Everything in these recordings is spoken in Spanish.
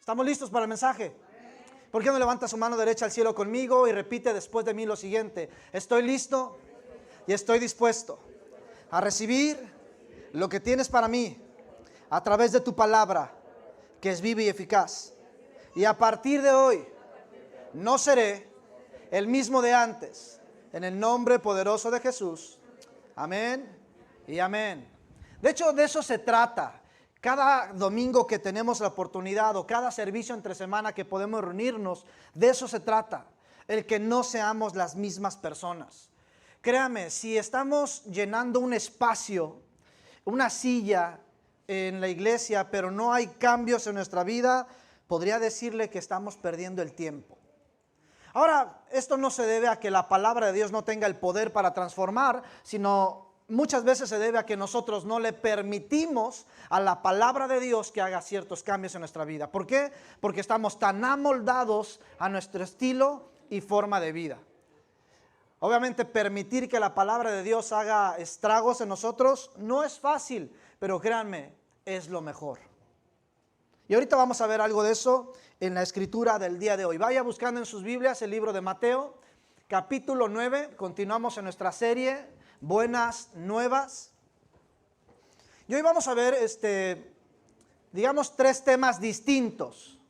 ¿Estamos listos para el mensaje? ¿Por qué no levanta su mano derecha al cielo conmigo y repite después de mí lo siguiente? Estoy listo y estoy dispuesto a recibir lo que tienes para mí a través de tu palabra, que es viva y eficaz. Y a partir de hoy no seré el mismo de antes. En el nombre poderoso de Jesús. Amén y amén. De hecho, de eso se trata. Cada domingo que tenemos la oportunidad o cada servicio entre semana que podemos reunirnos, de eso se trata. El que no seamos las mismas personas. Créame, si estamos llenando un espacio, una silla en la iglesia, pero no hay cambios en nuestra vida, podría decirle que estamos perdiendo el tiempo. Ahora, esto no se debe a que la palabra de Dios no tenga el poder para transformar, sino muchas veces se debe a que nosotros no le permitimos a la palabra de Dios que haga ciertos cambios en nuestra vida. ¿Por qué? Porque estamos tan amoldados a nuestro estilo y forma de vida. Obviamente permitir que la palabra de Dios haga estragos en nosotros no es fácil, pero créanme, es lo mejor. Y ahorita vamos a ver algo de eso en la escritura del día de hoy. Vaya buscando en sus Biblias el libro de Mateo, capítulo 9. Continuamos en nuestra serie Buenas Nuevas. Y hoy vamos a ver, digamos, 3 temas distintos,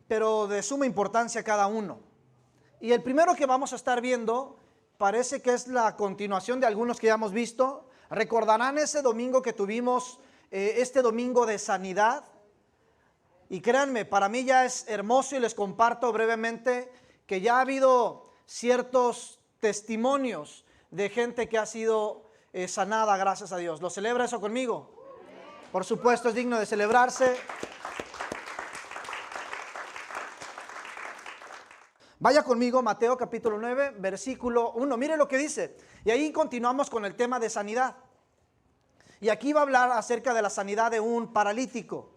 pero de suma importancia cada uno. Y el primero que vamos a estar viendo parece que es la continuación de algunos que ya hemos visto. Recordarán ese domingo que tuvimos, este domingo de sanidad. Y créanme, para mí ya es hermoso y les comparto brevemente que ya ha habido ciertos testimonios de gente que ha sido sanada gracias a Dios. ¿Lo celebra eso conmigo? Por supuesto, es digno de celebrarse. Vaya conmigo, Mateo capítulo 9, versículo 1. Mire lo que dice. Y ahí continuamos con el tema de sanidad. Y aquí va a hablar acerca de la sanidad de un paralítico.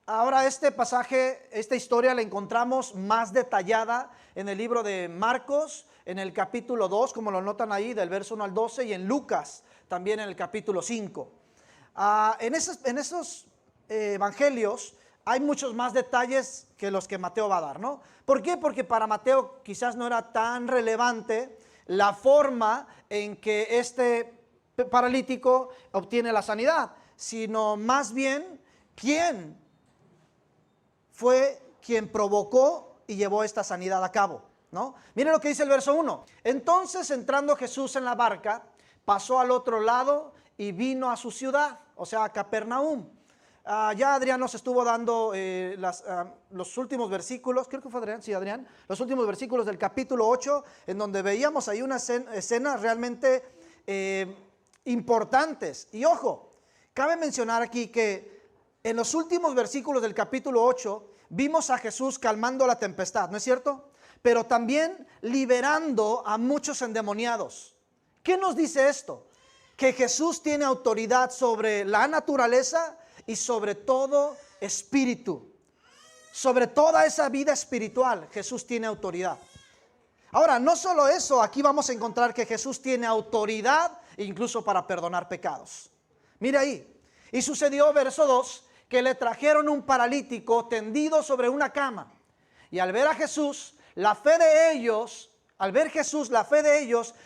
Ahora este pasaje, esta historia la encontramos más detallada en el libro de Marcos, en el capítulo 2, como lo notan ahí, del verso 1 al 12, y en Lucas, también en el capítulo 5. En esos evangelios hay muchos más detalles que los que Mateo va a dar, ¿no? ¿Por qué? Porque para Mateo quizás no era tan relevante la forma en que este paralítico obtiene la sanidad, sino más bien quién fue quien provocó y llevó esta sanidad a cabo, ¿no? Miren lo que dice el verso 1. Entonces, entrando Jesús en la barca, pasó al otro lado y vino a su ciudad, o sea, a Capernaum. Ya Adrián nos estuvo dando los últimos versículos, creo que fue Adrián, sí, Adrián, los últimos versículos del capítulo 8, en donde veíamos ahí unas escenas realmente importantes. Y ojo, cabe mencionar aquí que en los últimos versículos del capítulo 8 vimos a Jesús calmando la tempestad, ¿no es cierto? Pero también liberando a muchos endemoniados. ¿Qué nos dice esto? Que Jesús tiene autoridad sobre la naturaleza y sobre todo espíritu. Sobre toda esa vida espiritual, Jesús tiene autoridad. Ahora, no solo eso, aquí vamos a encontrar que Jesús tiene autoridad incluso para perdonar pecados. Mira ahí. Y sucedió, verso 2, que le trajeron un paralítico tendido sobre una cama. Y al ver a Jesús, la fe de ellos,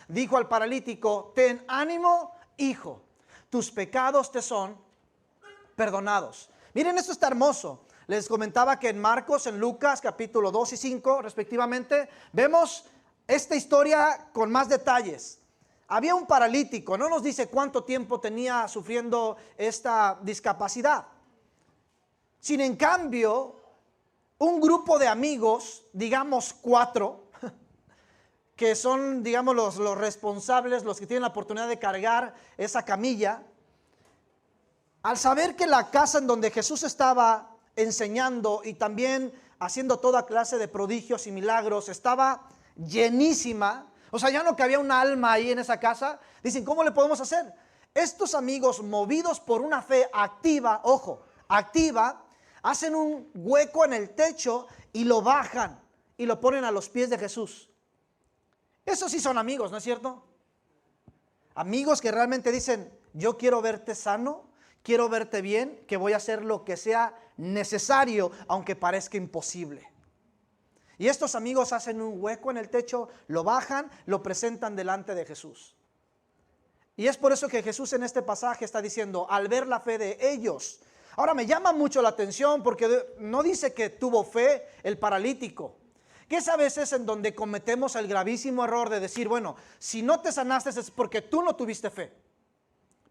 dijo al paralítico: ten ánimo, hijo, tus pecados te son perdonados. Miren, esto está hermoso. Les comentaba que en Marcos, en Lucas, capítulo 2 y 5, respectivamente, vemos esta historia con más detalles. Había un paralítico, no nos dice cuánto tiempo tenía sufriendo esta discapacidad. Sin en cambio, un grupo de amigos, digamos 4, que son, digamos, los responsables, los que tienen la oportunidad de cargar esa camilla, al saber que la casa en donde Jesús estaba enseñando y también haciendo toda clase de prodigios y milagros estaba llenísima, o sea, ya no cabía un alma ahí en esa casa, dicen: ¿cómo le podemos hacer? Estos amigos, movidos por una fe activa, ojo, activa, hacen un hueco en el techo y lo bajan y lo ponen a los pies de Jesús. Esos sí son amigos, ¿no es cierto? Amigos que realmente dicen: yo quiero verte sano, quiero verte bien, que voy a hacer lo que sea necesario, aunque parezca imposible. Y estos amigos hacen un hueco en el techo, lo bajan, lo presentan delante de Jesús. Y es por eso que Jesús en este pasaje está diciendo, al ver la fe de ellos. Ahora me llama mucho la atención porque no dice que tuvo fe el paralítico, que es a veces en donde cometemos el gravísimo error de decir, bueno, si no te sanaste es porque tú no tuviste fe.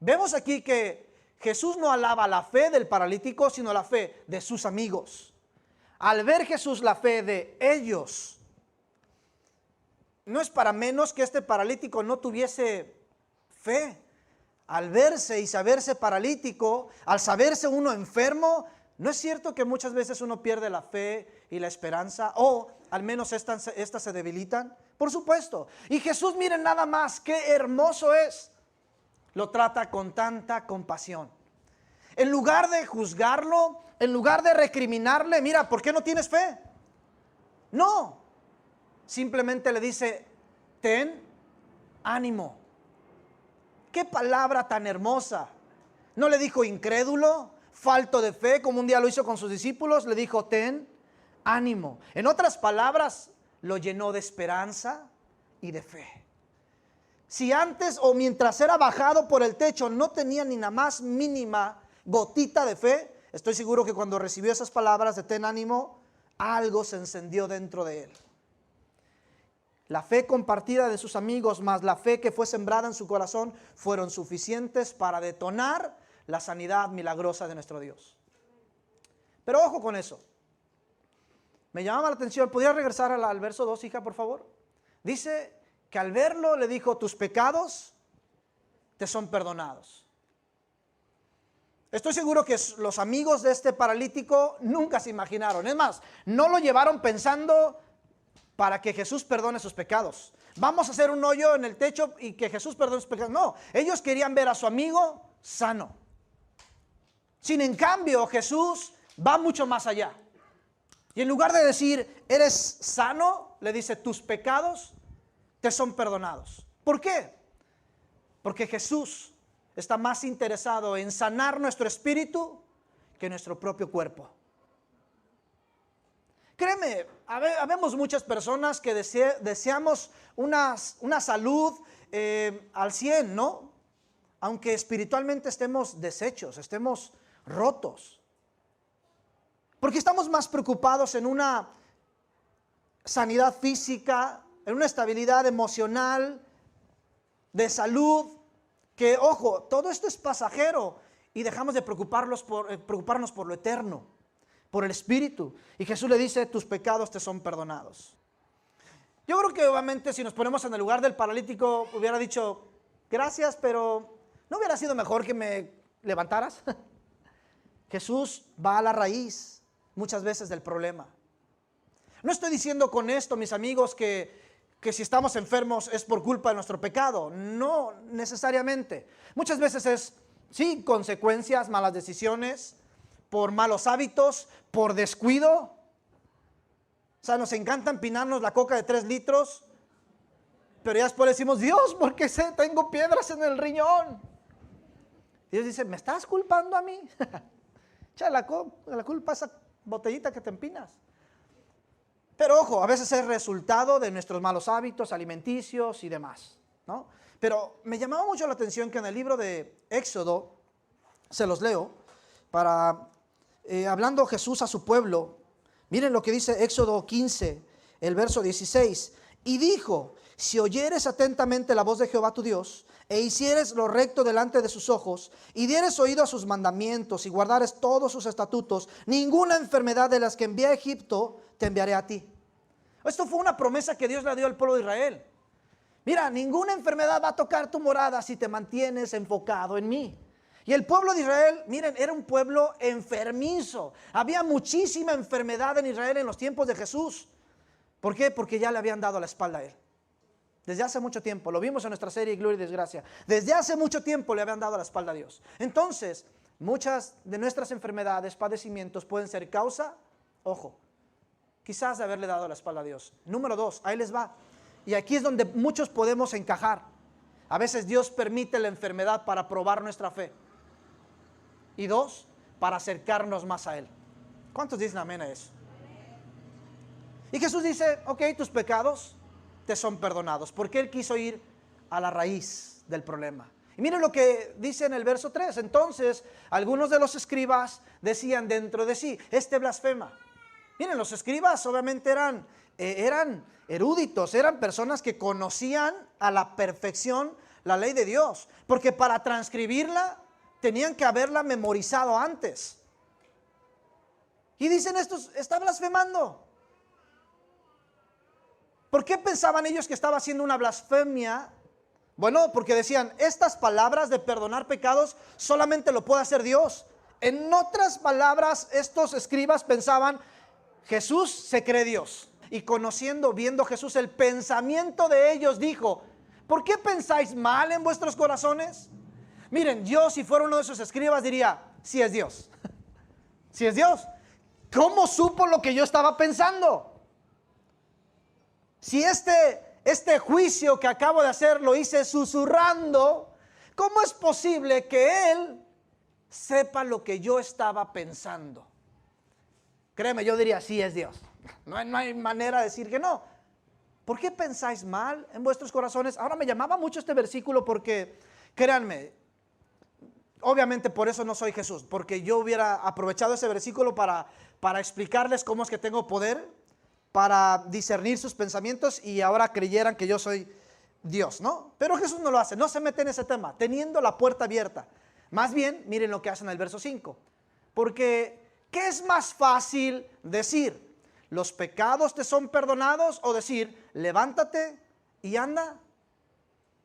Vemos aquí que Jesús no alaba la fe del paralítico, sino la fe de sus amigos. Al ver Jesús la fe de ellos, no es para menos que este paralítico no tuviese fe. Al verse y saberse paralítico, al saberse uno enfermo, ¿no es cierto que muchas veces uno pierde la fe y la esperanza? O al menos estas se debilitan. Por supuesto. Y Jesús, miren nada más, qué hermoso es. Lo trata con tanta compasión. En lugar de juzgarlo, en lugar de recriminarle, mira, ¿por qué no tienes fe? No. Simplemente le dice, ten ánimo. Qué palabra tan hermosa. No le dijo incrédulo, falto de fe, como un día lo hizo con sus discípulos. Le dijo, ten ánimo. En otras palabras, lo llenó de esperanza y de fe. Si antes o mientras era bajado por el techo no tenía ni la más mínima gotita de fe, estoy seguro que cuando recibió esas palabras de ten ánimo, algo se encendió dentro de él. La fe compartida de sus amigos más la fe que fue sembrada en su corazón fueron suficientes para detonar la sanidad milagrosa de nuestro Dios. Pero ojo con eso. Me llamaba la atención. ¿Podría regresar al verso 2, hija, por favor? Dice que al verlo le dijo, tus pecados te son perdonados. Estoy seguro que los amigos de este paralítico nunca se imaginaron. Es más, no lo llevaron pensando para que Jesús perdone sus pecados. Vamos a hacer un hoyo en el techo y que Jesús perdone sus pecados. No, ellos querían ver a su amigo sano. Sin en cambio, Jesús va mucho más allá. Y en lugar de decir, eres sano, le dice, tus pecados te son perdonados. ¿Por qué? Porque Jesús está más interesado en sanar nuestro espíritu que nuestro propio cuerpo. Créeme, habemos muchas personas que deseamos una salud al 100, ¿no? Aunque espiritualmente estemos deshechos, estemos rotos. Porque estamos más preocupados en una sanidad física, en una estabilidad emocional, de salud, que, ojo, todo esto es pasajero y dejamos de preocuparnos por lo eterno, por el Espíritu. Y Jesús le dice, tus pecados te son perdonados. Yo creo que obviamente si nos ponemos en el lugar del paralítico, hubiera dicho, gracias, pero ¿no hubiera sido mejor que me levantaras? Jesús va a la raíz muchas veces del problema. No estoy diciendo con esto, mis amigos, que si estamos enfermos es por culpa de nuestro pecado. No necesariamente. Muchas veces es, sí, consecuencias, malas decisiones, por malos hábitos, por descuido. O sea, nos encanta empinarnos la coca de 3 litros, pero ya después decimos, Dios, ¿por qué tengo piedras en el riñón? Dios dice, ¿me estás culpando a mí? Echa la culpa a esa botellita que te empinas. Pero ojo, a veces es resultado de nuestros malos hábitos alimenticios y demás, ¿no? Pero me llamaba mucho la atención que en el libro de Éxodo, se los leo, hablando Jesús a su pueblo, miren lo que dice Éxodo 15, el verso 16, y dijo, si oyeres atentamente la voz de Jehová tu Dios, e hicieres lo recto delante de sus ojos, y dieres oído a sus mandamientos, y guardares todos sus estatutos, ninguna enfermedad de las que envié a Egipto te enviaré a ti. Esto fue una promesa que Dios le dio al pueblo de Israel. Mira, ninguna enfermedad va a tocar tu morada si te mantienes enfocado en mí. Y el pueblo de Israel, miren, era un pueblo enfermizo. Había muchísima enfermedad en Israel en los tiempos de Jesús. ¿Por qué? Porque ya le habían dado la espalda a él. Desde hace mucho tiempo, lo vimos en nuestra serie Gloria y Desgracia. Desde hace mucho tiempo le habían dado la espalda a Dios. Entonces, muchas de nuestras enfermedades, padecimientos pueden ser causa, ojo, quizás de haberle dado la espalda a Dios. Número 2, ahí les va. Y aquí es donde muchos podemos encajar. A veces Dios permite la enfermedad para probar nuestra fe. Y 2, para acercarnos más a Él. ¿Cuántos dicen amén a eso? Y Jesús dice, ok, tus pecados te son perdonados, porque Él quiso ir a la raíz del problema. Y miren lo que dice en el verso 3. Entonces, algunos de los escribas decían dentro de sí, este blasfema. Miren, los escribas obviamente eran eruditos, eran personas que conocían a la perfección la ley de Dios, porque para transcribirla tenían que haberla memorizado antes. Y dicen estos, está blasfemando. ¿Por qué pensaban ellos que estaba haciendo una blasfemia? Bueno, porque decían, estas palabras de perdonar pecados solamente lo puede hacer Dios. En otras palabras, estos escribas pensaban, Jesús se cree Dios. Y conociendo, viendo Jesús el pensamiento de ellos, dijo, ¿por qué pensáis mal en vuestros corazones? Miren, yo si fuera uno de esos escribas diría, sí es Dios. Sí es Dios. ¿Cómo supo lo que yo estaba pensando? Si este juicio que acabo de hacer lo hice susurrando, ¿cómo es posible que Él sepa lo que yo estaba pensando? Créeme, yo diría, sí es Dios. No hay manera de decir que no. ¿Por qué pensáis mal en vuestros corazones? Ahora me llamaba mucho este versículo porque, créanme, obviamente por eso no soy Jesús, porque yo hubiera aprovechado ese versículo para explicarles cómo es que tengo poder para discernir sus pensamientos y ahora creyeran que yo soy Dios, ¿no? Pero Jesús no lo hace, no se mete en ese tema, teniendo la puerta abierta. Más bien, miren lo que hace en el verso 5. Porque, ¿qué es más fácil decir? ¿Los pecados te son perdonados? O decir, levántate y anda.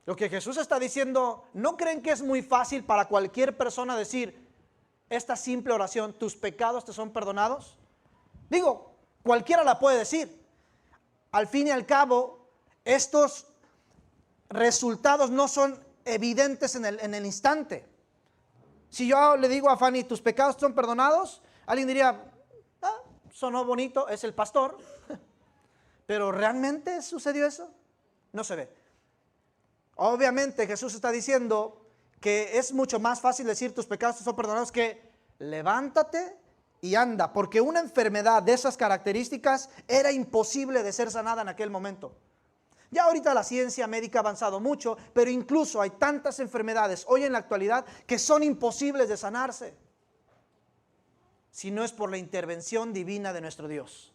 Lo que Jesús está diciendo, ¿no creen que es muy fácil para cualquier persona decir esta simple oración, tus pecados te son perdonados? Digo, cualquiera la puede decir. Al fin y al cabo, estos resultados no son evidentes en el instante. Si yo le digo a Fanny, tus pecados son perdonados, alguien diría, sonó bonito, es el pastor. Pero ¿realmente sucedió eso? No se ve. Obviamente Jesús está diciendo que es mucho más fácil decir tus pecados son perdonados que levántate y anda, porque una enfermedad de esas características era imposible de ser sanada en aquel momento. Ya ahorita la ciencia médica ha avanzado mucho, pero incluso hay tantas enfermedades hoy en la actualidad que son imposibles de sanarse, si no es por la intervención divina de nuestro Dios.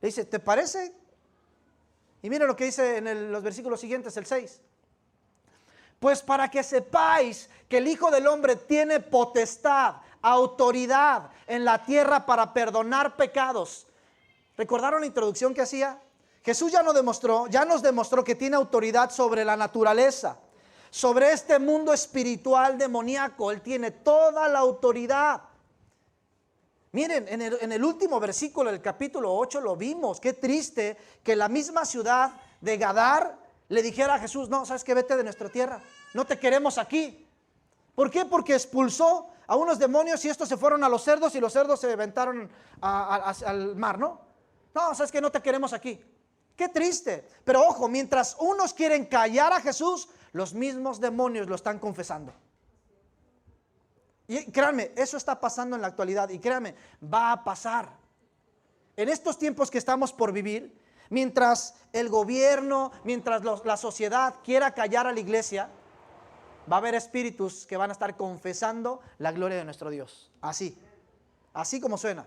Le dice, ¿te parece? Y mira lo que dice en los versículos siguientes, el 6. Pues para que sepáis que el Hijo del Hombre tiene potestad, autoridad en la tierra para perdonar pecados. ¿Recordaron la introducción que hacía? Jesús ya nos demostró que tiene autoridad sobre la naturaleza, sobre este mundo espiritual demoníaco. Él tiene toda la autoridad. Miren, en el último versículo del capítulo 8 lo vimos. Qué triste que la misma ciudad de Gadar le dijera a Jesús, no, ¿sabes qué? Vete de nuestra tierra, no te queremos aquí. ¿Por qué? Porque expulsó a unos demonios y estos se fueron a los cerdos y los cerdos se aventaron al mar, ¿no? No, ¿sabes qué? No te queremos aquí. Qué triste. Pero ojo, mientras unos quieren callar a Jesús, los mismos demonios lo están confesando. Y créanme, eso está pasando en la actualidad y créanme, va a pasar. En estos tiempos que estamos por vivir, mientras el gobierno, mientras la sociedad quiera callar a la iglesia, va a haber espíritus que van a estar confesando la gloria de nuestro Dios. Así como suena.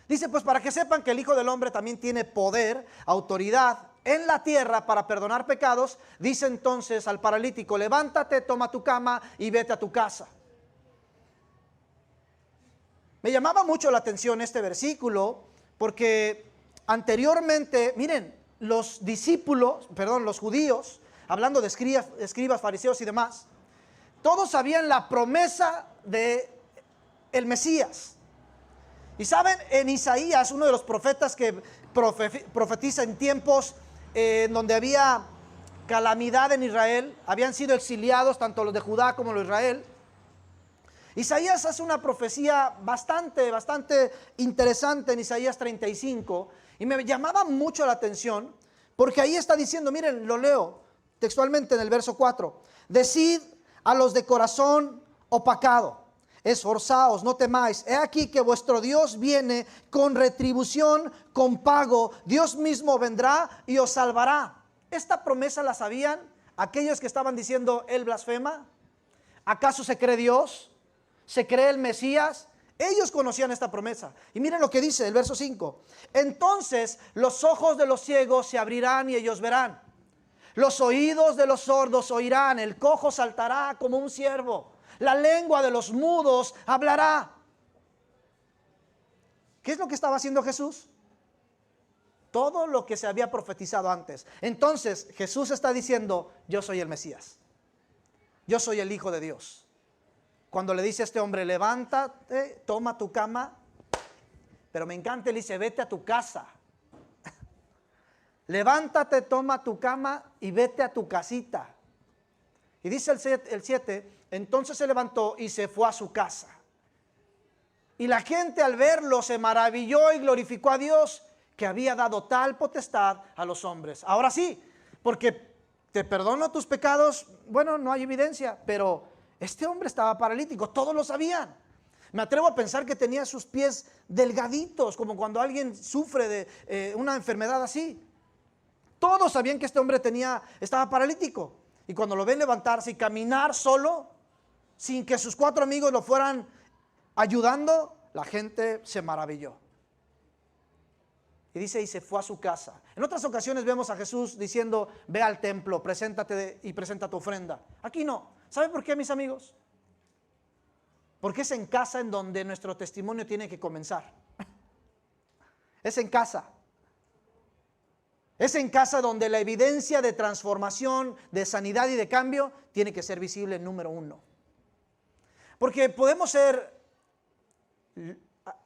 Dice, pues para que sepan que el Hijo del Hombre también tiene poder, autoridad en la tierra para perdonar pecados, dice entonces al paralítico, levántate, toma tu cama y vete a tu casa. Me llamaba mucho la atención este versículo porque anteriormente, miren, los judíos, hablando de escribas, fariseos y demás, todos sabían la promesa de el Mesías. Y saben, en Isaías, uno de los profetas que profetiza en tiempos donde había calamidad en Israel, habían sido exiliados tanto los de Judá como los de Israel. Isaías hace una profecía bastante interesante en Isaías 35 y me llamaba mucho la atención porque ahí está diciendo, miren, lo leo textualmente en el verso 4, decid a los de corazón opacado. Esforzaos, no temáis. He aquí que vuestro Dios viene con retribución, con pago. Dios mismo vendrá y os salvará. ¿Esta promesa la sabían aquellos que estaban diciendo Él blasfema? ¿Acaso se cree Dios? ¿Se cree el Mesías? Ellos conocían esta promesa. Y miren lo que dice el verso 5. Entonces los ojos de los ciegos se abrirán y ellos verán. Los oídos de los sordos oirán. El cojo saltará como un ciervo. La lengua de los mudos hablará. ¿Qué es lo que estaba haciendo Jesús? Todo lo que se había profetizado antes. Entonces Jesús está diciendo, yo soy el Mesías. Yo soy el Hijo de Dios. Cuando le dice a este hombre, levántate, toma tu cama. Pero me encanta, él dice, vete a tu casa. Levántate, toma tu cama y vete a tu casita. Y dice el 7, entonces se levantó y se fue a su casa. Y la gente al verlo se maravilló y glorificó a Dios que había dado tal potestad a los hombres. Ahora sí, porque te perdono tus pecados, bueno, no hay evidencia, pero este hombre estaba paralítico, todos lo sabían. Me atrevo a pensar que tenía sus pies delgaditos, como cuando alguien sufre de una enfermedad así. Todos sabían que este hombre estaba paralítico. Y cuando lo ven levantarse y caminar solo, sin que sus 4 amigos lo fueran ayudando, la gente se maravilló. Y dice, y se fue a su casa. En otras ocasiones vemos a Jesús diciendo, ve al templo, preséntate y presenta tu ofrenda. Aquí no. ¿Sabe por qué, mis amigos? Porque es en casa en donde nuestro testimonio tiene que comenzar. Es en casa. Es en casa donde la evidencia de transformación, de sanidad y de cambio tiene que ser visible número 1. Porque podemos ser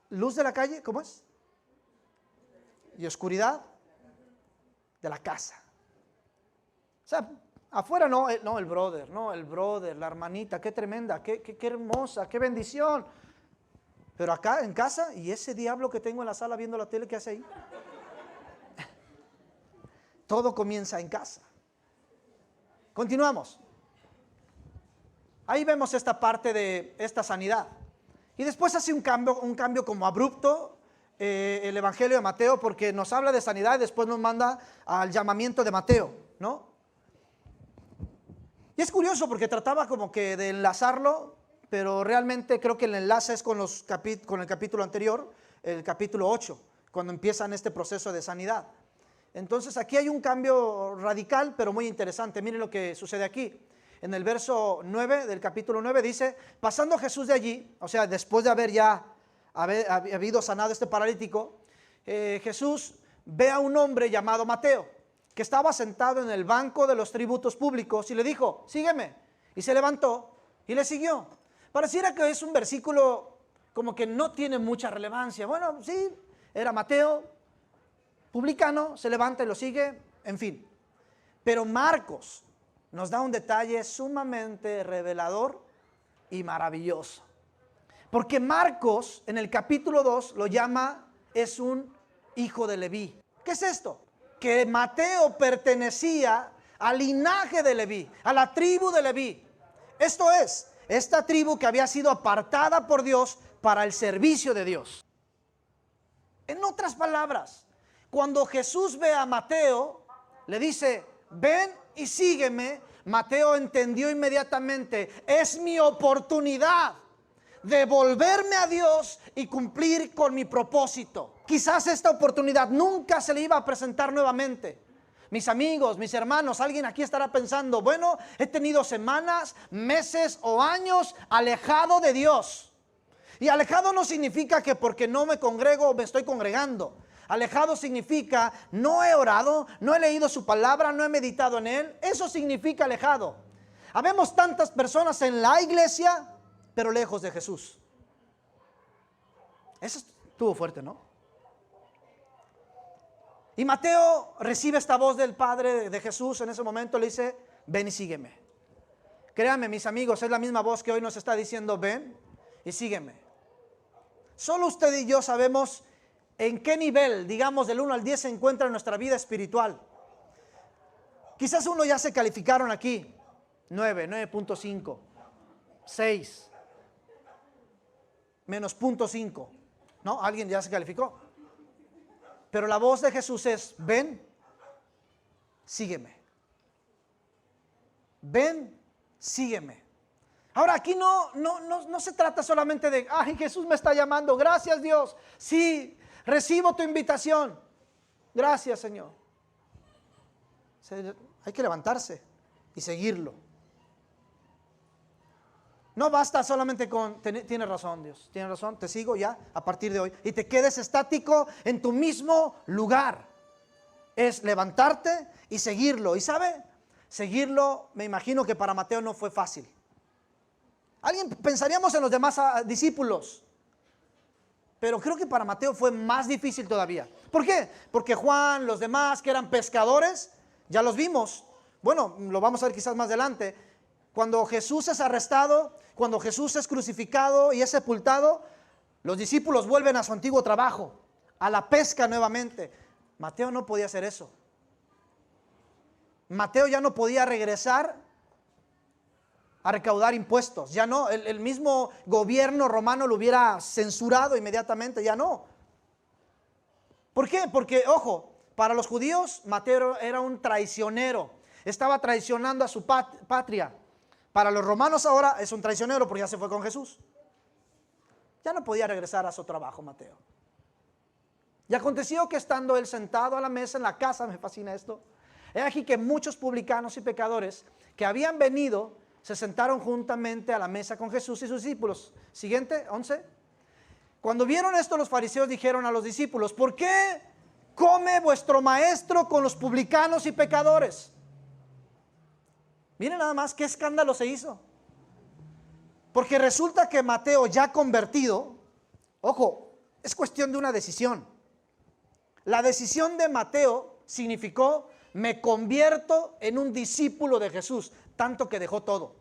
luz de la calle, ¿cómo es? Y oscuridad de la casa. O sea, afuera no el brother, la hermanita, qué tremenda, qué hermosa, qué bendición. Pero acá en casa, y ese diablo que tengo en la sala viendo la tele, ¿qué hace ahí? Todo comienza en casa. Continuamos. Ahí vemos esta parte de esta sanidad. Y después hace un cambio como abrupto el Evangelio de Mateo, porque nos habla de sanidad y después nos manda al llamamiento de Mateo, ¿no? Y es curioso porque trataba como que de enlazarlo, pero realmente creo que el enlace es con el capítulo anterior, el capítulo 8, cuando empiezan este proceso de sanidad. Entonces aquí hay un cambio radical, pero muy interesante. Miren lo que sucede aquí. En el verso 9 del capítulo 9 dice, pasando Jesús de allí, o sea, después de habido sanado este paralítico, Jesús ve a un hombre llamado Mateo, que estaba sentado en el banco de los tributos públicos y le dijo, sígueme. Y se levantó y le siguió. Pareciera que es un versículo como que no tiene mucha relevancia. Bueno, sí, era Mateo, publicano, se levanta y lo sigue, en fin. Pero Marcos nos da un detalle sumamente revelador y maravilloso. Porque Marcos en el capítulo 2 lo llama, es un hijo de Leví. ¿Qué es esto? Que Mateo pertenecía al linaje de Leví, a la tribu de Leví. Esto es, esta tribu que había sido apartada por Dios para el servicio de Dios. En otras palabras, cuando Jesús ve a Mateo, le dice, ven y sígueme. Mateo entendió inmediatamente, es mi oportunidad de volverme a Dios y cumplir con mi propósito. Quizás esta oportunidad nunca se le iba a presentar nuevamente. Mis amigos, mis hermanos, alguien aquí estará pensando, bueno, he tenido semanas, meses o años alejado de Dios. Y alejado no significa que porque no me congrego me estoy congregando. Alejado significa no he orado, no he leído su palabra, no he meditado en él. Eso significa alejado. Habemos tantas personas en la iglesia, pero lejos de Jesús. Eso estuvo fuerte, ¿no? Y Mateo recibe esta voz del Padre de Jesús en ese momento, le dice, ven y sígueme. Créanme, mis amigos, es la misma voz que hoy nos está diciendo, ven y sígueme. Solo usted y yo sabemos en qué nivel, digamos del 1 al 10, se encuentra nuestra vida espiritual. Quizás uno ya se calificaron aquí, 9, 9.5, 6. menos 0.5. ¿No? ¿Alguien ya se calificó? Pero la voz de Jesús es, ven, sígueme. Ven, sígueme. Ahora aquí no se trata solamente de, ay, Jesús me está llamando, gracias Dios, sí, recibo tu invitación, gracias Señor. Hay que levantarse y seguirlo. No basta solamente con, tienes razón Dios, tienes razón, te sigo ya a partir de hoy. Y te quedes estático en tu mismo lugar. Es levantarte y seguirlo. Y ¿sabe? Seguirlo, me imagino que para Mateo no fue fácil. Pensaríamos en los demás discípulos. Pero creo que para Mateo fue más difícil todavía. ¿Por qué? Porque Juan, los demás que eran pescadores, ya los vimos. Bueno, lo vamos a ver quizás más adelante. Cuando Jesús es arrestado, cuando Jesús es crucificado y es sepultado, los discípulos vuelven a su antiguo trabajo, a la pesca nuevamente. Mateo no podía hacer eso. Mateo ya no podía regresar a recaudar impuestos. Ya no, el mismo gobierno romano lo hubiera censurado inmediatamente, ya no. ¿Por qué? Porque, ojo, para los judíos Mateo era un traicionero, estaba traicionando a su patria. Para los romanos ahora es un traicionero porque ya se fue con Jesús. Ya no podía regresar a su trabajo Mateo. Y aconteció que estando él sentado a la mesa en la casa, me fascina esto, es aquí que muchos publicanos y pecadores que habían venido se sentaron juntamente a la mesa con Jesús y sus discípulos. Siguiente, 11. Cuando vieron esto, los fariseos dijeron a los discípulos, ¿por qué come vuestro maestro con los publicanos y pecadores? Miren nada más qué escándalo se hizo. Porque resulta que Mateo, ya convertido, ojo, es cuestión de una decisión. La decisión de Mateo significó, me convierto en un discípulo de Jesús, tanto que dejó todo.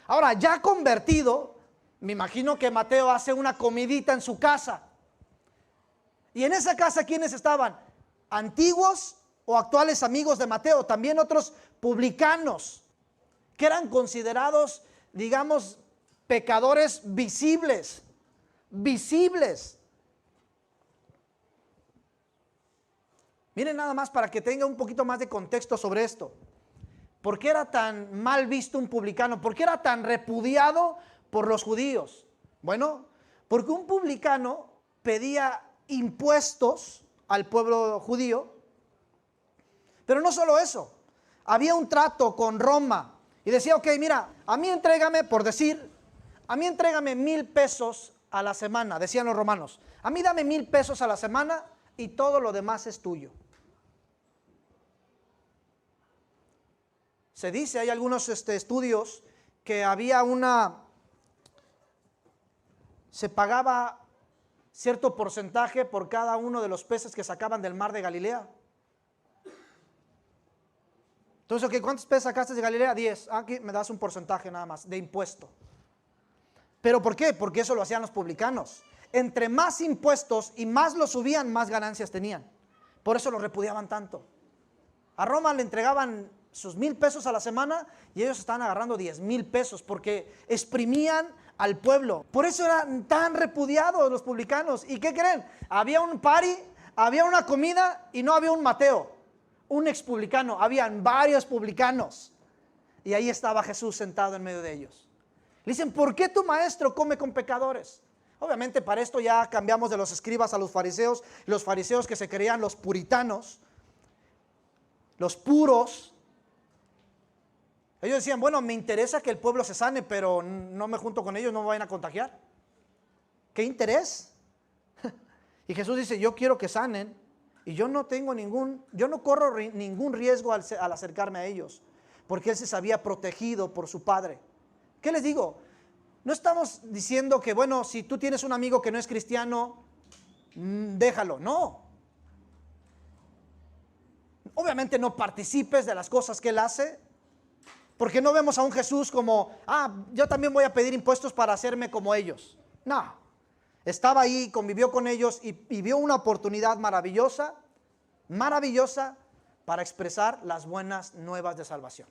Ahora, ya convertido, me imagino que Mateo hace una comidita en su casa. Y en esa casa, ¿quiénes estaban? Antiguos o actuales amigos de Mateo, también otros publicanos, que eran considerados, digamos, pecadores visibles. Miren nada más para que tenga un poquito más de contexto sobre esto. ¿Por qué era tan mal visto un publicano? ¿Por qué era tan repudiado por los judíos? Bueno, porque un publicano pedía impuestos al pueblo judío, pero no solo eso, había un trato con Roma y decía, ok, mira, a mí entrégame, por decir, a mí entrégame 1,000 pesos a la semana, decían los romanos, a mí dame 1,000 pesos a la semana y todo lo demás es tuyo. Se dice, hay algunos estudios que había se pagaba cierto porcentaje por cada uno de los peces que sacaban del mar de Galilea. Entonces, okay, ¿cuántos peces sacaste de Galilea? 10. Aquí me das un porcentaje nada más de impuesto. ¿Pero por qué? Porque eso lo hacían los publicanos. Entre más impuestos y más los subían, más ganancias tenían. Por eso los repudiaban tanto. A Roma le entregaban sus 1,000 pesos a la semana y ellos estaban agarrando 10,000 pesos porque exprimían al pueblo. Por eso eran tan repudiados los publicanos. ¿Y qué creen? Había un party, había una comida y no había un Mateo, un expublicano. Habían varios publicanos y ahí estaba Jesús sentado en medio de ellos. Le dicen, ¿por qué tu maestro come con pecadores? Obviamente para esto ya cambiamos de los escribas a los fariseos que se creían los puritanos, los puros. Ellos decían, bueno, me interesa que el pueblo se sane, pero no me junto con ellos, no me vayan a contagiar. ¿Qué interés? Y Jesús dice, yo quiero que sanen y yo no corro ningún riesgo al acercarme a ellos, porque Él se sabía protegido por su Padre. ¿Qué les digo? No estamos diciendo que, bueno, si tú tienes un amigo que no es cristiano, déjalo, no. Obviamente no participes de las cosas que Él hace, porque no vemos a un Jesús como, yo también voy a pedir impuestos para hacerme como ellos. No, estaba ahí, convivió con ellos y vio una oportunidad maravillosa para expresar las buenas nuevas de salvación.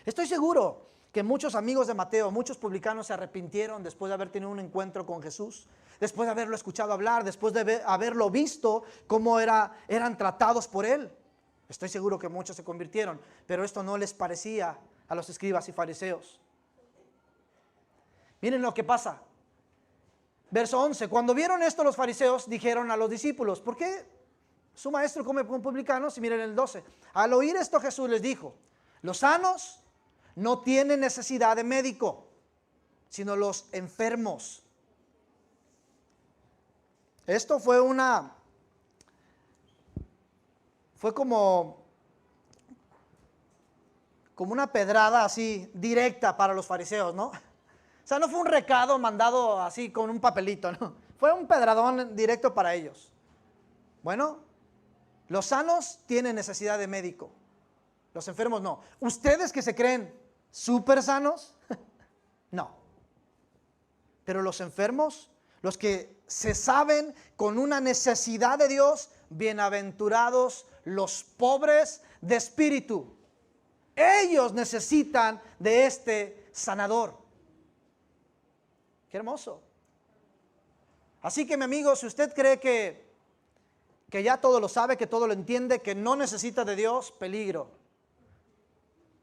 Estoy seguro que muchos amigos de Mateo, muchos publicanos se arrepintieron después de haber tenido un encuentro con Jesús, después de haberlo escuchado hablar, después de haberlo visto, cómo eran tratados por él. Estoy seguro que muchos se convirtieron, pero esto no les parecía a los escribas y fariseos. Miren lo que pasa. Verso 11, cuando vieron esto los fariseos dijeron a los discípulos, ¿por qué su maestro come con publicanos? Y miren el 12, al oír esto Jesús les dijo, los sanos no tienen necesidad de médico, sino los enfermos. Esto fue como una pedrada así directa para los fariseos, ¿no? O sea, no fue un recado mandado así con un papelito, ¿no? Fue un pedradón directo para ellos. Bueno, los sanos tienen necesidad de médico, los enfermos no. ¿Ustedes que se creen súper sanos? No. Pero los enfermos, los que se saben con una necesidad de Dios, bienaventurados los pobres de espíritu. Ellos necesitan de este sanador. Qué hermoso. Así que mi amigo, si usted cree que ya todo lo sabe, que todo lo entiende, que no necesita de Dios, peligro.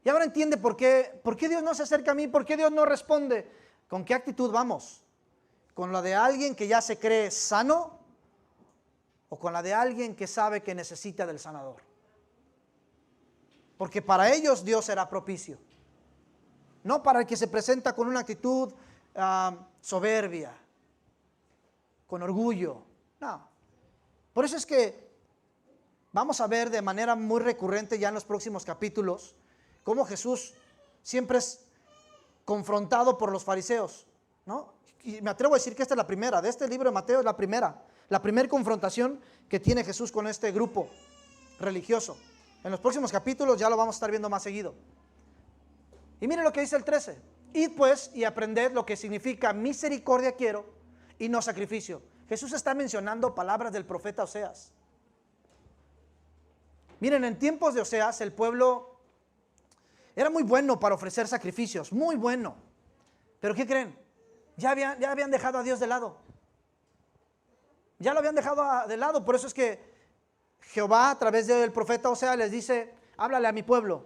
Y ahora entiende por qué Dios no se acerca a mí, por qué Dios no responde. ¿Con qué actitud vamos? ¿Con la de alguien que ya se cree sano? ¿O con la de alguien que sabe que necesita del sanador? Porque para ellos Dios será propicio. No para el que se presenta con una actitud soberbia, con orgullo. No. Por eso es que vamos a ver de manera muy recurrente ya en los próximos capítulos cómo Jesús siempre es confrontado por los fariseos, ¿no? Y me atrevo a decir que esta es la primera, de este libro de Mateo es la primera confrontación que tiene Jesús con este grupo religioso. En los próximos capítulos ya lo vamos a estar viendo más seguido. Y miren lo que dice el 13. Id pues y aprended lo que significa misericordia quiero y no sacrificio. Jesús está mencionando palabras del profeta Oseas. Miren, en tiempos de Oseas el pueblo era muy bueno para ofrecer sacrificios, muy bueno. Pero ¿qué creen? Ya habían dejado a Dios de lado. Ya lo habían dejado de lado. Por eso es que Jehová a través del profeta Oseas les dice, háblale a mi pueblo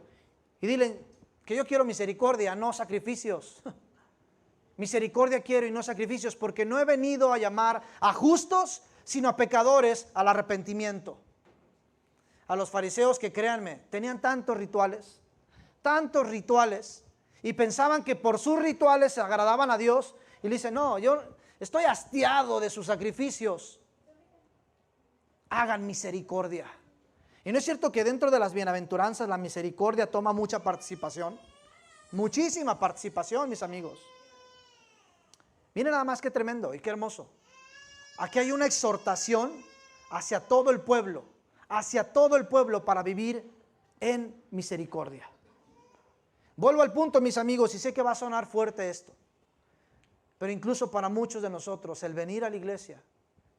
y dile que yo quiero misericordia, no sacrificios. Misericordia quiero y no sacrificios, porque no he venido a llamar a justos, sino a pecadores al arrepentimiento. A los fariseos que, créanme, tenían tantos rituales, y pensaban que por sus rituales se agradaban a Dios, y le dicen, no, yo estoy hastiado de sus sacrificios, hagan misericordia. Y no es cierto que dentro de las bienaventuranzas la misericordia toma mucha participación, muchísima participación, mis amigos. Miren nada más qué tremendo y qué hermoso. Aquí hay una exhortación hacia todo el pueblo para vivir en misericordia. Vuelvo al punto, mis amigos, y sé que va a sonar fuerte esto, pero incluso para muchos de nosotros el venir a la iglesia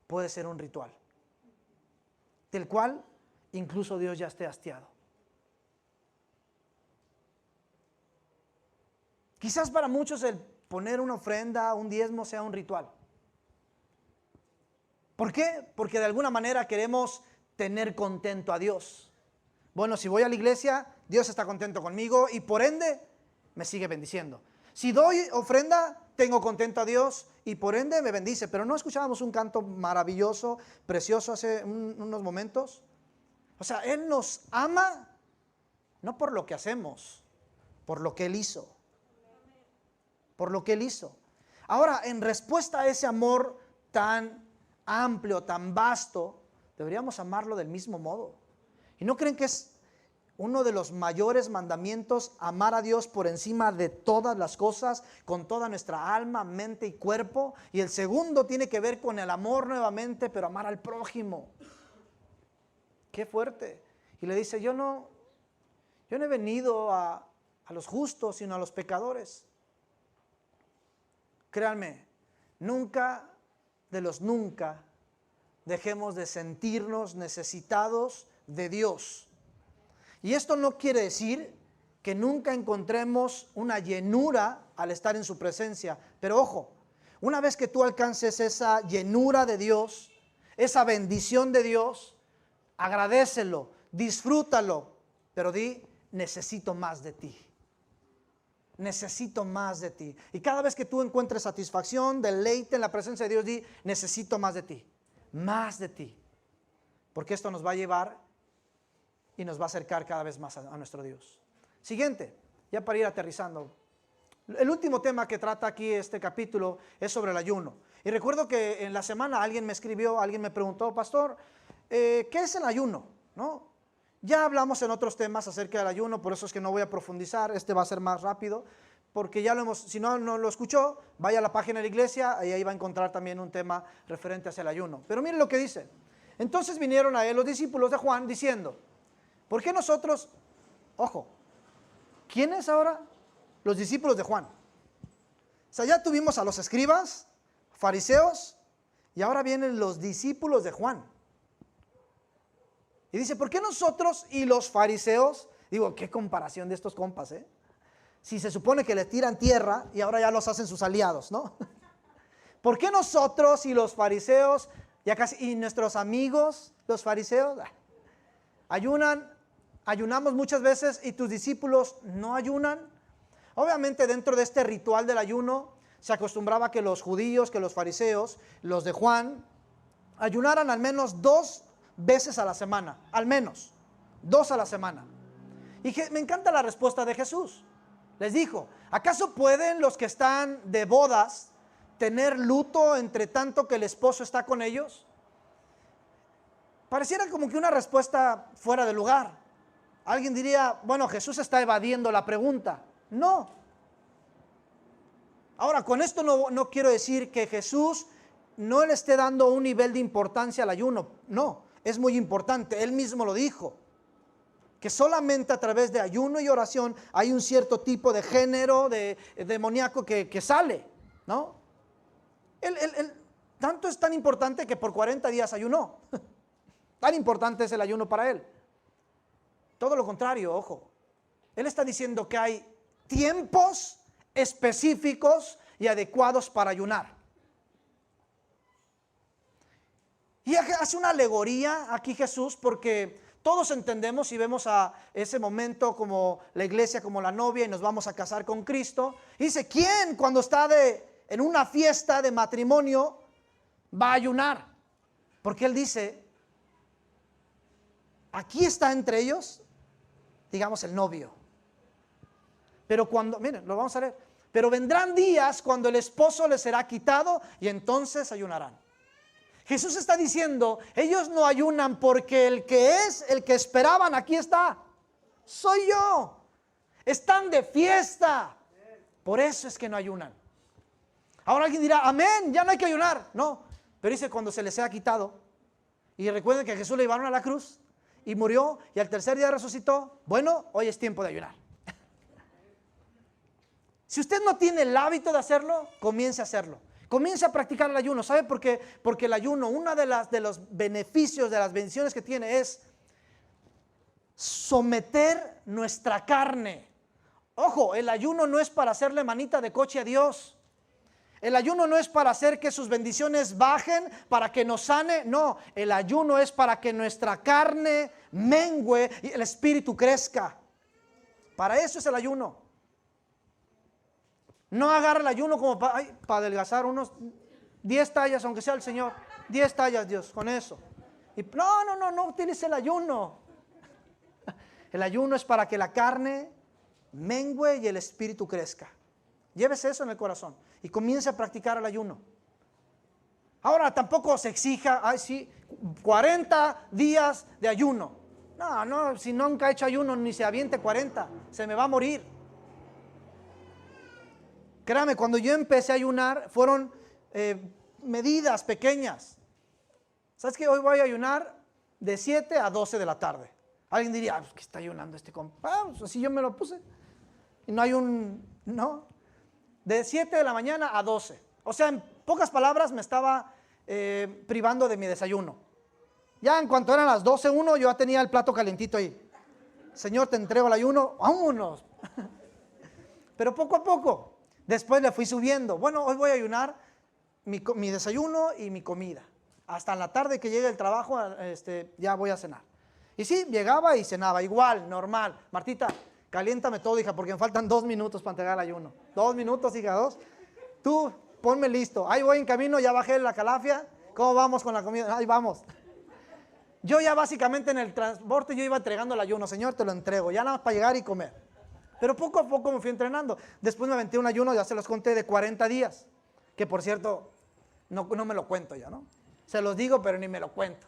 puede ser un ritual, del cual incluso Dios ya esté hastiado. Quizás para muchos el poner una ofrenda, un diezmo sea un ritual. ¿Por qué? Porque de alguna manera queremos tener contento a Dios. Bueno, si voy a la iglesia, Dios está contento conmigo y por ende me sigue bendiciendo. Si doy ofrenda, tengo contento a Dios y por ende me bendice. Pero ¿no escuchábamos un canto maravilloso, precioso hace unos momentos? O sea, Él nos ama no por lo que hacemos, por lo que Él hizo. Por lo que Él hizo. Ahora, en respuesta a ese amor tan amplio, tan vasto, deberíamos amarlo del mismo modo. ¿Y no creen que es uno de los mayores mandamientos amar a Dios por encima de todas las cosas, con toda nuestra alma, mente y cuerpo? Y el segundo tiene que ver con el amor nuevamente, pero amar al prójimo. Qué fuerte. Y le dice, yo no he venido a los justos, sino a los pecadores. Créanme, nunca dejemos de sentirnos necesitados de Dios. Y esto no quiere decir que nunca encontremos una llenura al estar en su presencia. Pero ojo, una vez que tú alcances esa llenura de Dios, esa bendición de Dios, agradécelo, disfrútalo, pero di, necesito más de ti. Necesito más de ti. Y cada vez que tú encuentres satisfacción, deleite en la presencia de Dios, di, necesito más de ti. Más de ti. Porque esto nos va a llevar y nos va a acercar cada vez más a nuestro Dios. Siguiente, ya para ir aterrizando. El último tema que trata aquí este capítulo es sobre el ayuno. Y recuerdo que en la semana alguien me escribió, alguien me preguntó, pastor, ¿qué es el ayuno? ¿No? Ya hablamos en otros temas acerca del ayuno, por eso es que no voy a profundizar, este va a ser más rápido, porque ya lo hemos, si no lo escuchó, vaya a la página de la iglesia y ahí va a encontrar también un tema referente hacia el ayuno. Pero miren lo que dice. Entonces vinieron a él los discípulos de Juan diciendo, ¿por qué nosotros, ojo, ¿quiénes ahora? Los discípulos de Juan. O sea, ya tuvimos a los escribas, fariseos, y ahora vienen los discípulos de Juan. Y dice, ¿por qué nosotros y los fariseos? Digo, qué comparación de estos compas, ¿eh? Si se supone que le tiran tierra y ahora ya los hacen sus aliados, ¿no? ¿Por qué nosotros y los fariseos, ya casi, y nuestros amigos, los fariseos, ayunamos muchas veces y tus discípulos no ayunan? Obviamente dentro de este ritual del ayuno se acostumbraba que los judíos, que los fariseos, los de Juan, ayunaran al menos 2 veces a la semana, al menos 2 a la semana. Y me encanta la respuesta de Jesús. Les dijo, ¿acaso pueden los que están de bodas tener luto entre tanto que el esposo está con ellos? Pareciera como que una respuesta fuera de lugar. Alguien diría, bueno, Jesús está evadiendo la pregunta. No. Ahora, con esto no quiero decir que Jesús no le esté dando un nivel de importancia al ayuno. No, es muy importante. Él mismo lo dijo. Que solamente a través de ayuno y oración hay un cierto tipo de género demoníaco que sale, ¿no? Tanto es tan importante que por 40 días ayunó. Tan importante es el ayuno para él. Todo lo contrario, ojo. Él está diciendo que hay tiempos específicos y adecuados para ayunar. Y hace una alegoría aquí Jesús, porque todos entendemos y vemos a ese momento como la iglesia, como la novia, y nos vamos a casar con Cristo. Y dice, ¿quién cuando está en una fiesta de matrimonio va a ayunar? Porque él dice, aquí está entre ellos, digamos, el novio. Pero cuando, miren, lo vamos a leer. Pero vendrán días cuando el esposo les será quitado y entonces ayunarán. Jesús está diciendo, ellos no ayunan porque el que esperaban, aquí está. Soy yo. Están de fiesta. Por eso es que no ayunan. Ahora alguien dirá, amén, ya no hay que ayunar. No, pero dice cuando se les sea quitado. Y recuerden que a Jesús le llevaron a la cruz y murió y al tercer día resucitó. Bueno, hoy es tiempo de ayunar. Si usted no tiene el hábito de hacerlo, comience a hacerlo. Comience a practicar el ayuno. ¿Sabe por qué? Porque el ayuno, uno de los beneficios, de las bendiciones que tiene es someter nuestra carne. Ojo, el ayuno no es para hacerle manita de coche a Dios. El ayuno no es para hacer que sus bendiciones bajen, para que nos sane. No, el ayuno es para que nuestra carne mengüe y el espíritu crezca. Para eso es el ayuno. No agarra el ayuno como para adelgazar unos 10 tallas, aunque sea el Señor. 10 tallas, Dios, con eso. Y no utilice el ayuno. El ayuno es para que la carne mengüe y el espíritu crezca. Llévese eso en el corazón y comience a practicar el ayuno. Ahora tampoco se exija, 40 días de ayuno. No, si nunca ha hecho ayuno ni se aviente 40, se me va a morir. Créame, cuando yo empecé a ayunar fueron medidas pequeñas. ¿Sabes qué? Hoy voy a ayunar de 7 a 12 de la tarde. Alguien diría, ¿qué está ayunando este compa? Pues así yo me lo puse. Y no hay no. De 7 de la mañana a 12. O sea, en pocas palabras me estaba privando de mi desayuno. Ya en cuanto eran las 12:01, yo ya tenía el plato calentito ahí. Señor, te entrego el ayuno, vámonos. Pero poco a poco, después le fui subiendo. Bueno, hoy voy a ayunar mi desayuno y mi comida. Hasta la tarde que llegue el trabajo, ya voy a cenar. Y sí, llegaba y cenaba, igual, normal. Martita, caliéntame todo, hija, porque me faltan 2 minutos para entregar el ayuno. 2 minutos, hija, 2. Tú, ponme listo. Ahí voy en camino, ya bajé la calafia. ¿Cómo vamos con la comida? Ahí vamos. Yo ya básicamente en el transporte yo iba entregando el ayuno. Señor, te lo entrego, ya nada más para llegar y comer. Pero poco a poco me fui entrenando. Después me aventé un ayuno, ya se los conté, de 40 días. Que por cierto, no me lo cuento ya, ¿no? Se los digo, pero ni me lo cuento.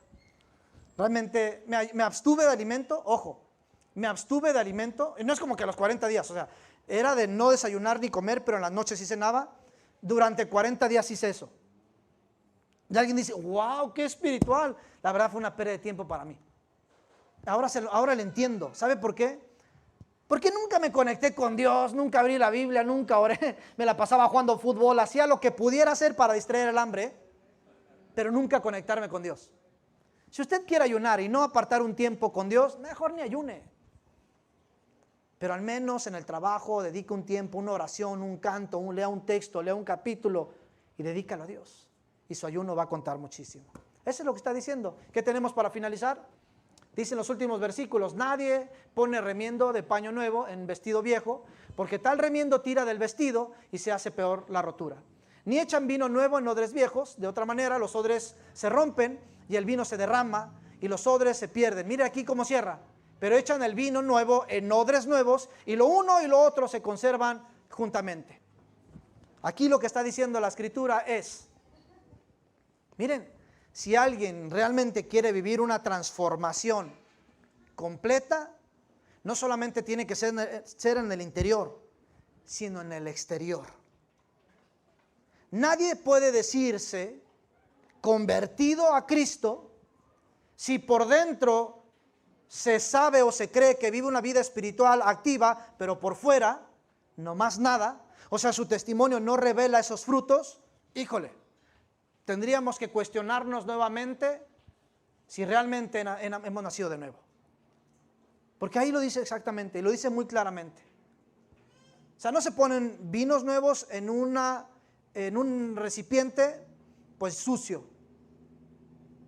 Realmente me abstuve de alimento, ojo, me abstuve de alimento. No es como que a los 40 días, o sea, era de no desayunar ni comer, pero en las noches sí cenaba. Durante 40 días hice eso. Y alguien dice, wow, qué espiritual. La verdad fue una pérdida de tiempo para mí. Ahora le entiendo. ¿Sabe por qué? Porque nunca me conecté con Dios, nunca abrí la Biblia, nunca oré. Me la pasaba jugando fútbol, hacía lo que pudiera hacer para distraer el hambre, pero nunca conectarme con Dios. Si usted quiere ayunar y no apartar un tiempo con Dios, mejor ni ayune. Pero al menos en el trabajo dedique un tiempo, una oración, un canto, lea un texto, lea un capítulo y dedícalo a Dios. Y su ayuno va a contar muchísimo. Eso es lo que está diciendo. ¿Qué tenemos para finalizar? Dice en los últimos versículos, nadie pone remiendo de paño nuevo en vestido viejo, porque tal remiendo tira del vestido y se hace peor la rotura. Ni echan vino nuevo en odres viejos, de otra manera los odres se rompen y el vino se derrama y los odres se pierden. Mire aquí cómo cierra. Pero echan el vino nuevo en odres nuevos y lo uno y lo otro se conservan juntamente. Aquí lo que está diciendo la Escritura es, miren, si alguien realmente quiere vivir una transformación completa, no solamente tiene que ser en el interior, sino en el exterior. Nadie puede decirse convertido a Cristo si por dentro se sabe o se cree que vive una vida espiritual activa, pero por fuera no más nada. O sea, su testimonio no revela esos frutos. Híjole, tendríamos que cuestionarnos nuevamente si realmente hemos nacido de nuevo. Porque ahí lo dice exactamente, y lo dice muy claramente. O sea, no se ponen vinos nuevos en un recipiente, pues sucio.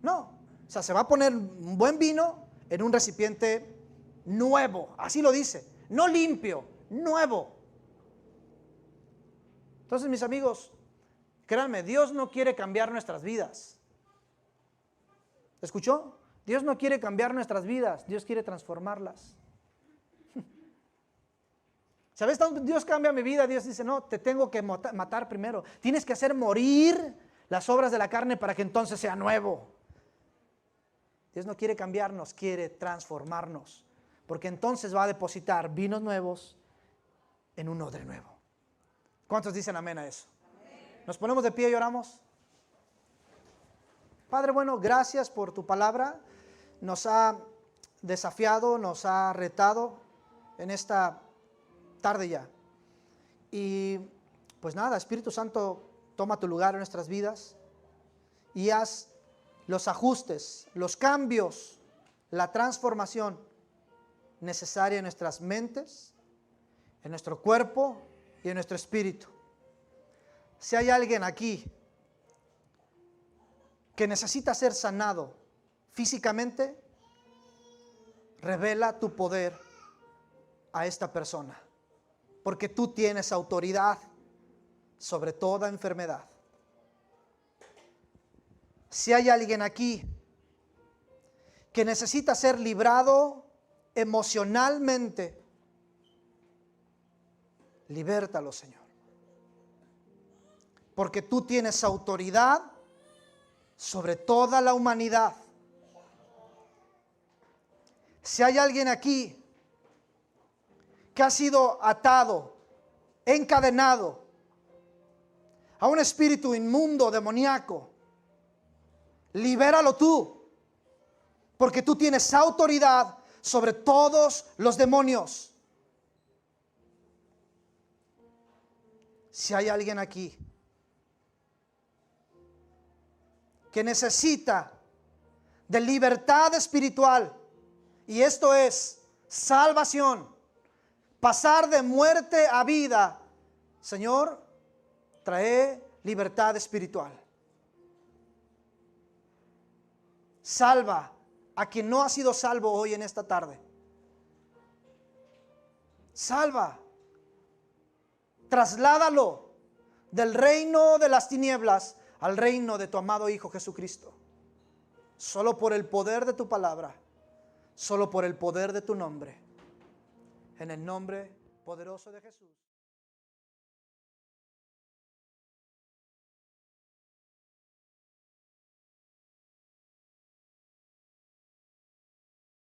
No, o sea, se va a poner un buen vino en un recipiente nuevo, así lo dice, no limpio, nuevo. Entonces, mis amigos, créanme, Dios no quiere cambiar nuestras vidas. ¿Escuchó? Dios no quiere cambiar nuestras vidas, Dios quiere transformarlas. ¿Sabes? Dios cambia mi vida, Dios dice, no, te tengo que matar primero. Tienes que hacer morir las obras de la carne para que entonces sea nuevo. Dios no quiere cambiarnos, quiere transformarnos. Porque entonces va a depositar vinos nuevos en un odre nuevo. ¿Cuántos dicen amén a eso? Amén. ¿Nos ponemos de pie y oramos? Padre bueno, gracias por tu palabra. Nos ha desafiado, nos ha retado en esta tarde ya. Y pues nada, Espíritu Santo, toma tu lugar en nuestras vidas y haz los ajustes, los cambios, la transformación necesaria en nuestras mentes, en nuestro cuerpo y en nuestro espíritu. Si hay alguien aquí que necesita ser sanado físicamente, revela tu poder a esta persona, porque tú tienes autoridad sobre toda enfermedad. Si hay alguien aquí que necesita ser librado emocionalmente, libértalo, Señor, porque tú tienes autoridad sobre toda la humanidad. Si hay alguien aquí que ha sido atado, encadenado a un espíritu inmundo, demoníaco, libéralo tú, porque tú tienes autoridad sobre todos los demonios. Si hay alguien aquí que necesita de libertad espiritual, y esto es salvación, pasar de muerte a vida. Señor, trae libertad espiritual. Salva a quien no ha sido salvo hoy en esta tarde. Salva. Trasládalo del reino de las tinieblas al reino de tu amado Hijo Jesucristo. Solo por el poder de tu palabra, solo por el poder de tu nombre. En el nombre poderoso de Jesús.